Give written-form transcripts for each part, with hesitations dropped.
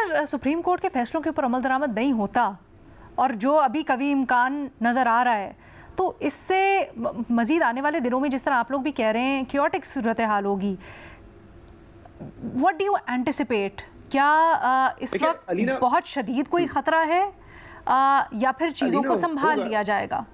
अगर supreme court के फैसलों के ऊपर अमल दरामद नहीं होता और जो अभी कभी इम्कान नज़र आ रहा है, तो इससे मज़ीद आने वाले दिनों में जिस तरह आप लोग भी कह रहे हैं क्योटिक सूरत हाल होगी, व्हाट डू यू एंटिसिपेट? क्या इस वक्त बहुत शदीद कोई ख़तरा है या फिर चीज़ों को संभाल लिया जाएगा?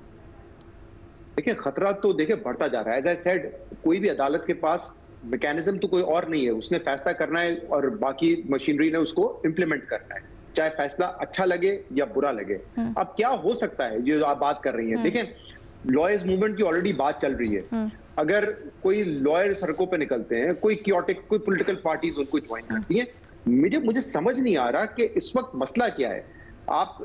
देखिए, खतरा तो देखिए बढ़ता जा रहा है। एज आई सेड, कोई भी अदालत के पास मैकेनिज्म तो कोई और नहीं है, उसने फैसला करना है और बाकी मशीनरी ने उसको इम्प्लीमेंट करना है, चाहे फैसला अच्छा लगे या बुरा लगे। अब क्या हो सकता है जो आप बात कर रही हैं, देखें लॉयर्स मूवमेंट की ऑलरेडी बात चल रही है। अगर कोई लॉयर सड़कों पे निकलते हैं, कोई क्योटिक कोई पॉलिटिकल पार्टीज उनको ज्वाइन करती हैं, मुझे समझ नहीं आ रहा कि इस वक्त मसला क्या है। आप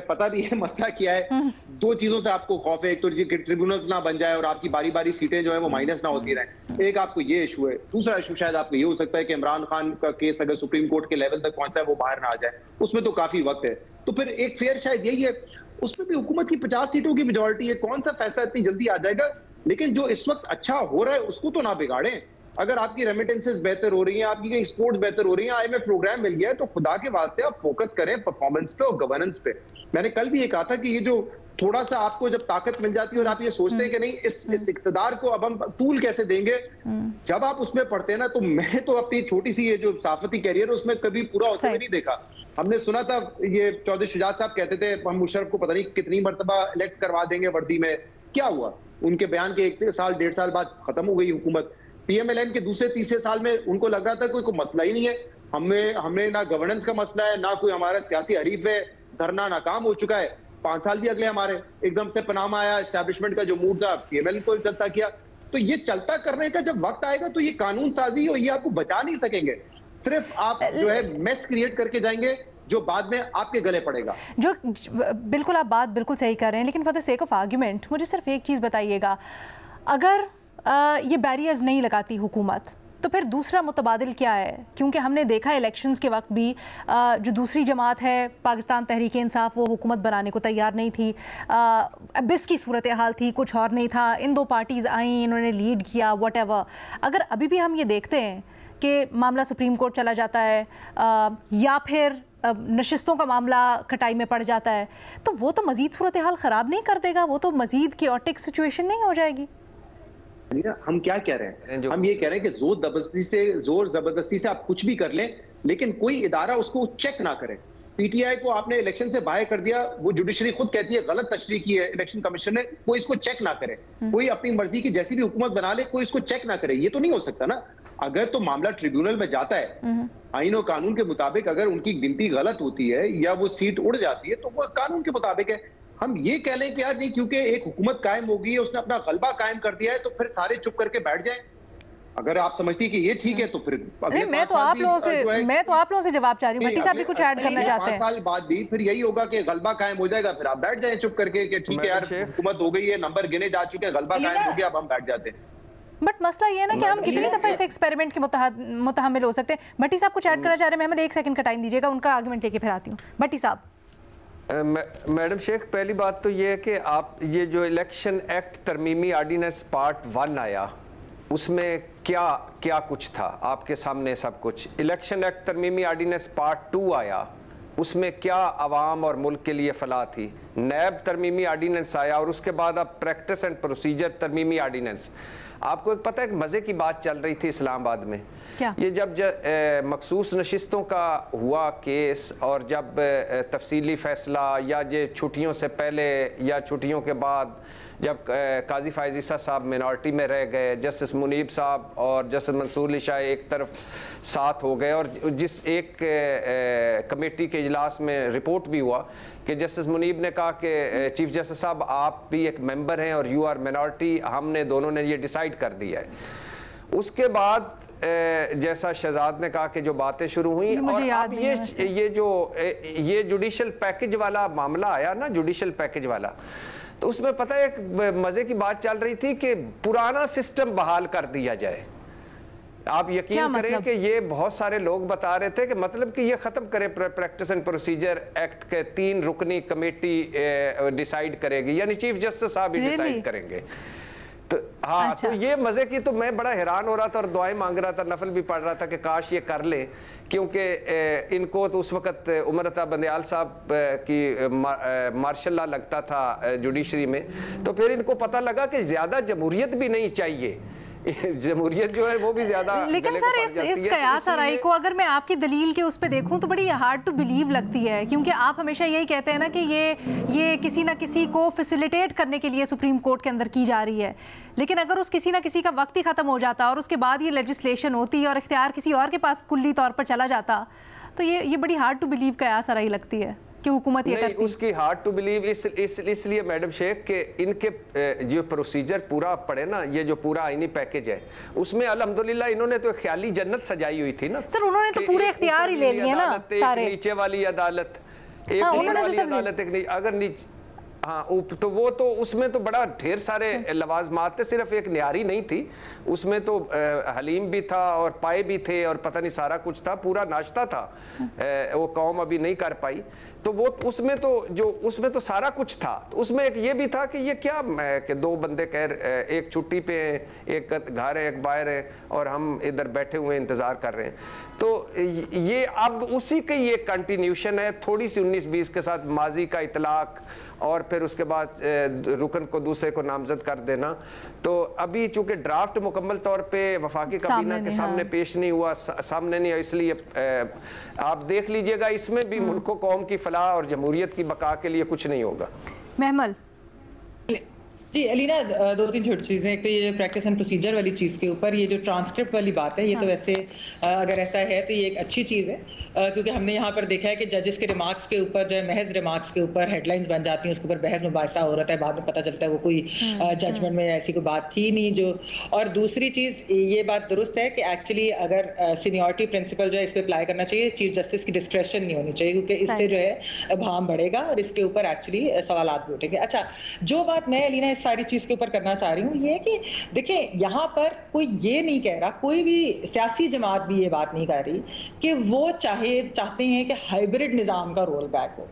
पता नहीं है मसला क्या है। दो चीजों से आपको खौफ है, एक तो ट्रिब्यूनल्स ना बन जाए और आपकी बारी बारी सीटें जो है वो माइनस ना होती रहे, एक आपको ये इशू है। दूसरा इशू शायद आपको ये हो सकता है कि इमरान खान का केस अगर सुप्रीम कोर्ट के लेवल तक पहुंचता है वो बाहर ना आ जाए, उसमें तो काफी वक्त है। तो फिर एक फेयर शायद यही है, उसमें भी हुकूमत की 50 सीटों की मेजोरिटी है, कौन सा फैसला इतनी जल्दी आ जाएगा। लेकिन जो इस वक्त अच्छा हो रहा है उसको तो ना बिगाड़ें। अगर आपकी रेमिटेंसेस बेहतर हो रही हैं, आपकी एक्सपोर्ट्स बेहतर हो रही हैं, आईएमएफ प्रोग्राम मिल गया है, तो खुदा के वास्ते आप फोकस करें परफॉर्मेंस पे और गवर्नेंस पे। मैंने कल भी ये कहा था कि ये जो थोड़ा सा आपको जब ताकत मिल जाती है और आप ये सोचते हैं कि नहीं इस इख्तिदार को अब हम टूल कैसे देंगे, जब आप उसमें पढ़ते हैं ना, तो मैं तो अपनी छोटी सी ये जो सहाफती कैरियर है उसमें कभी पूरा होते हुए नहीं देखा। हमने सुना था ये चौधरी शुजात साहब कहते थे हम मुशर्रफ को पता नहीं कितनी मरतबा इलेक्ट करवा देंगे वर्दी में, क्या हुआ? उनके बयान के 1 साल 1.5 साल बाद खत्म हो गई हुकूमत। पीएमएलएन के दूसरे तीसरे साल में उनको लग रहा था कोई मसला ही नहीं है, हमने ना गवर्नेंस का मसला है, ना कोई हमारा सियासी हरीफ है, धरना नाकाम हो चुका है। 5 साल भी अगले हमारे, एकदम से पनामा आया, एस्टैब्लिशमेंट का जो मूड था पीएमएल को चलता किया। तो ये चलता करने का जब वक्त आएगा तो ये कानून साजी और ये आपको बचा नहीं सकेंगे, सिर्फ आप जो है मेस क्रिएट करके जाएंगे जो बाद में आपके गले पड़ेगा। जो बिल्कुल आप बात बिल्कुल सही कर रहे हैं, लेकिन for the sake of argument मुझे सिर्फ एक चीज़ बताइएगा, अगर ये बैरियर्स नहीं लगाती हुकूमत तो फिर दूसरा मुतबादिल क्या है? क्योंकि हमने देखा इलेक्शंस के वक्त भी जो दूसरी जमात है पाकिस्तान तहरीक इंसाफ, वो हुकूमत बनाने को तैयार नहीं थी, बिस की सूरत हाल थी, कुछ और नहीं था। इन दो पार्टीज़ आई, इन्होंने लीड किया, व्हाटएवर। अगर अभी भी हम ये देखते हैं कि मामला सुप्रीम कोर्ट चला जाता है या फिर नशिस्तों का मामला खटाई में पड़ जाता है, तो वो तो मज़ीद सूरत हाल ख़राब नहीं कर देगा? वो तो मज़ीद क्योटिक सिचुएशन नहीं हो जाएगी? हम क्या कह रहे हैं, हम ये कह रहे हैं कि जोर जबरदस्ती से आप कुछ भी कर लें, लेकिन कोई इदारा उसको चेक ना करे। पीटीआई को आपने इलेक्शन से बाहर कर दिया, वो जुडिशरी खुद कहती है गलत तशरीह की है इलेक्शन कमीशन ने, कोई इसको चेक ना करे, कोई अपनी मर्जी की जैसी भी हुकूमत बना ले, कोई इसको चेक ना करे। ये तो नहीं हो सकता ना। अगर तो मामला ट्रिब्यूनल में जाता है, आईन और कानून के मुताबिक अगर उनकी गिनती गलत होती है या वो सीट उड़ जाती है तो वो कानून के मुताबिक है। हम ये कह लें कि यार नहीं, क्योंकि एक हुकूमत कायम हो गई है, उसने अपना गलबा कायम कर दिया है, तो फिर सारे चुप करके बैठ जाएं। अगर आप समझती कि ये ठीक है तो फिर मैं तो आप लोगों से जवाब चाह रही हूँ। भट्टी साहब भी कुछ ऐड करना चाहते हैं। 5 साल बाद भी फिर यही होगा कि गलबा कायम हो जाएगा, फिर आप बैठ जाएं चुप करके कि ठीक है यार हुकूमत हो गई है, नंबर गिने जा चुके हैं, गलबा कायम हो गया, अब हम बैठ जाते हैं। बट मसला ये है ना कि हम कितनी दफा इस एक्सपेरिमेंट के मुतहम्मिल हो सकते हैं। भट्टी साहब कुछ ऐड करना चाह रहे हैं? मैं 1 सेकंड का टाइम दीजिएगा, उनका आर्गुमेंट लेके फिर आती हूँ। भट्टी साहब। मैडम शेख, पहली बात तो ये है कि आप ये जो इलेक्शन एक्ट तरमीमी आर्डिनेंस पार्ट 1 आया, उसमें क्या क्या कुछ था आपके सामने सब कुछ। इलेक्शन एक्ट तरमीमी आर्डिनेंस पार्ट 2 आया, उसमें क्या अवाम और मुल्क के लिए फलाह थी। नैब तरमीमी आर्डिनेंस आया और उसके बाद अब प्रैक्टिस एंड प्रोसीजर तरमीमी आर्डिनेंस। आपको एक पता है, एक मज़े की बात चल रही थी इस्लामाबाद में, क्या? ये जब मखसूस नशिस्तों का हुआ केस और जब तफसीली फ़ैसला या ये छुट्टियों से पहले या छुट्टियों के बाद जब काजी फ़ाइज़ ईसा साहब मिनॉरिटी में रह गए, जस्टिस मुनीब साहब और जस्टिस मंसूर अली शाह एक तरफ साथ हो गए, और जिस एक कमेटी के इजलास में रिपोर्ट भी हुआ कि जस्टिस मुनीब ने कहा कि चीफ जस्टिस साहब आप भी एक मेंबर हैं और यू आर मिनॉरिटी, हमने दोनों ने ये डिसाइड कर दिया है। उसके बाद जैसा शहजाद ने कहा कि जो बातें शुरू हुई, और अब ये जुडिशल पैकेज वाला मामला आया ना, जुडिशल पैकेज वाला, तो उसमें पता है एक मजे की बात चल रही थी कि पुराना सिस्टम बहाल कर दिया जाए। आप यकीन करें कि ये बहुत सारे लोग बता रहे थे कि मतलब कि ये खत्म करें, प्रैक्टिस एंड प्रोसीजर एक्ट के 3 रुकनी कमेटी डिसाइड करेगी, यानी चीफ जस्टिस साहब ही डिसाइड करेंगे। तो हाँ, अच्छा। तो ये मजे की, तो मैं बड़ा हैरान हो रहा था और दुआएं मांग रहा था, नफल भी पढ़ रहा था कि काश ये कर ले, क्योंकि इनको तो उस वक्त उमर अता बंदयाल साहब की मार्शल लॉ लगता था जुडिशरी में, तो फिर इनको पता लगा कि ज्यादा जमहूरियत भी नहीं चाहिए, जमहूरियत जो है वो भी ज्यादा। लेकिन सर इस कयास आराई को अगर मैं आपकी दलील के उस पे देखूं तो बड़ी हार्ड टू बिलीव लगती है, क्योंकि आप हमेशा यही कहते हैं ना कि ये किसी ना किसी को फैसिलिटेट करने के लिए सुप्रीम कोर्ट के अंदर की जा रही है, लेकिन अगर उस किसी ना किसी का वक्त ही खत्म हो जाता और उसके बाद ये लेजिस्लेशन होती और इख्तियार किसी और के पास कुल्ली तौर पर चला जाता, तो ये बड़ी हार्ड टू बिलीव कयास आराई लगती है कि हुकूमत ये करती। उसकी हार्ड टू बिलीव इसलिए मैडम शेख के इनके जो प्रोसीजर पूरा पड़े ना, ये जो पूरा आईनी पैकेज है उसमें अल्हम्दुलिल्लाह इन्होंने तो ख्याली जन्नत सजाई हुई थी ना सर, उन्होंने तो पूरे इख्तियार ही ले लिए ना सारे, नीचे वाली अदालत, एक उन्होंने वाली अदालत, एक अगर नीचे, हाँ, तो वो तो उसमें तो बड़ा ढेर सारे लवाजमात थे, सिर्फ एक न्यारी नहीं थी उसमें, तो हलीम भी था और पाए भी थे और पता नहीं सारा कुछ था, पूरा नाश्ता था, वो कौम अभी नहीं कर पाई, तो वो उसमें तो सारा कुछ था। तो उसमें एक ये भी था कि ये क्या कि दो बंदे एक छुट्टी पे हैं, एक घर है, एक बाहर है, और हम इधर बैठे हुए इंतजार कर रहे हैं। तो ये अब उसी का ये कंटिन्यूशन है, थोड़ी सी 19-20 के साथ माजी का इतलाक और फिर उसके बाद रुकन को दूसरे को नामजद कर देना। तो अभी चूंकि ड्राफ्ट मुकम्मल तौर पे वफाकी काबीना के सामने पेश नहीं हुआ, सामने नहीं, इसलिए आप देख लीजिएगा इसमें भी मुल्क कौम की फलाह और जमहूरियत की बका के लिए कुछ नहीं होगा। महमल जी अलीना, दो तीन छोटी चीज़ें। एक तो ये प्रैक्टिस एंड प्रोसीजर वाली चीज़ के ऊपर ये जो ट्रांसक्रिप्ट वाली बात है, ये तो वैसे अगर ऐसा है तो ये एक अच्छी चीज़ है, क्योंकि हमने यहाँ पर देखा है कि जजेस के रिमार्क्स के ऊपर जो है, महज रिमार्क्स के ऊपर हेडलाइंस बन जाती हैं, उसके ऊपर बहस मुबाहिसा हो रहा है, बाद में पता चलता है वो कोई जजमेंट में ऐसी कोई बात थी नहीं जो। और दूसरी चीज़ ये बात दुरुस्त है कि एक्चुअली अगर सीनियरिटी प्रिंसिपल जो है इस पर अप्लाई करना चाहिए, चीफ जस्टिस की डिस्क्रेशन नहीं होनी चाहिए, क्योंकि इससे जो है भाम बढ़ेगा और इसके ऊपर एक्चुअली सवालात भी उठेंगे। अच्छा, जो बात मैं अलीना इस सारी चीज़ के ऊपर करना चाह रही हूँ ये कि देखिए, यहाँ पर कोई ये नहीं कह रहा, कोई भी सियासी जमात भी ये बात नहीं कर रही कि वो चाहते हैं कि हाइब्रिड निज़ाम का रोल बैक हो।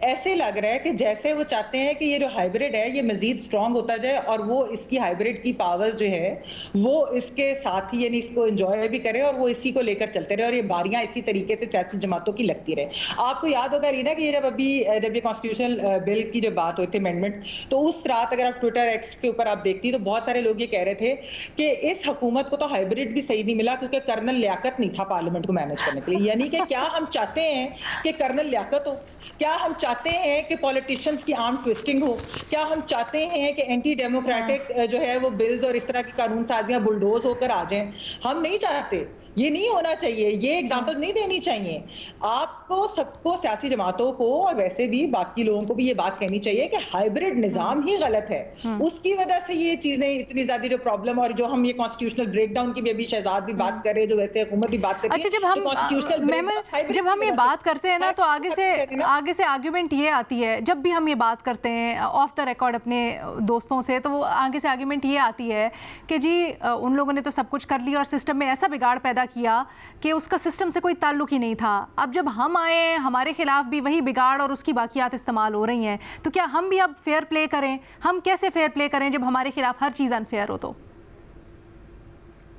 ऐसे लग रहा है कि जैसे वो चाहते हैं कि ये जो हाइब्रिड है ये मजीद स्ट्रांग होता जाए और वो इसकी हाइब्रिड की पावर्स जो है वो इसके साथ ही, यानी इसको एंजॉय भी करे और वो इसी को लेकर चलते रहे और ये बारियां इसी तरीके से सियासी जमातों की लगती रहे। आपको याद होगा रीना कि जब ये कॉन्स्टिट्यूशनल बिल की जब बात हुई थी, अमेंडमेंट, तो उस रात अगर आप ट्विटर एक्स के ऊपर आप देखती तो बहुत सारे लोग ये कह रहे थे कि इस हुकूमत को तो हाइब्रिड भी सही नहीं मिला क्योंकि कर्नल लियाकत नहीं था पार्लियामेंट को मैनेज करने के लिए। यानी कि क्या हम चाहते हैं कि कर्नल लियाकत हो? क्या हम चाहते हैं कि पॉलिटिशियंस की आर्म ट्विस्टिंग हो? क्या हम चाहते हैं कि एंटी डेमोक्रेटिक जो है वो बिल्स और इस तरह की कानून साजियां बुलडोज होकर आ जाएं? हम नहीं चाहते, ये नहीं होना चाहिए, ये एग्जाम्पल नहीं देनी चाहिए। आपको सबको, सियासी जमातों को और वैसे भी बाकी लोगों को भी ये बात कहनी चाहिए कि हाइब्रिड निजाम ही गलत है। उसकी वजह से ये चीजें इतनी ज्यादा जो प्रॉब्लम, और जो हम ये कॉन्स्टिट्यूशनल ब्रेकडाउन की भी अभी शहजाद भी बात कर रहे हैं, जो वैसे हुकूमत भी बात करती है। अच्छा, जब हम ये बात करते हैं ना तो आगे से आर्ग्यूमेंट ये आती है, जब भी हम ये बात करते हैं ऑफ द रिकॉर्ड अपने दोस्तों से, तो वो आगे से आर्ग्यूमेंट ये आती है कि जी उन लोगों ने तो सब कुछ कर लिया और सिस्टम में ऐसा बिगाड़ पैदा किया कि उसका सिस्टम से कोई ताल्लुक ही नहीं था। अब जब हम आए, हमारे खिलाफ भी वही बिगाड़ और उसकी बाकियात इस्तेमाल हो रही हैं, तो क्या हम भी अब फेयर प्ले करें? हम कैसे फेयर प्ले करें जब हमारे खिलाफ हर चीज़ अनफेयर हो? तो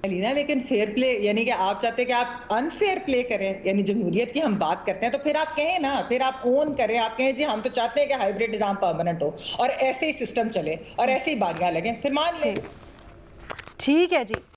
अलीना, लेकिन फेयर प्ले यानी कि आप चाहते हैं कि आप अनफेयर प्ले करें, यानी जमहूरियत की हम बात करते हैं तो फिर आप कहें ना, फिर आप ओन करें, आप कहें जी हम तो चाहते हैं कि हाइब्रिड निजाम परमानेंट हो और ऐसे ही सिस्टम चले और ऐसे ही बारियां लगे, फिर मान लें। ठीक है जी।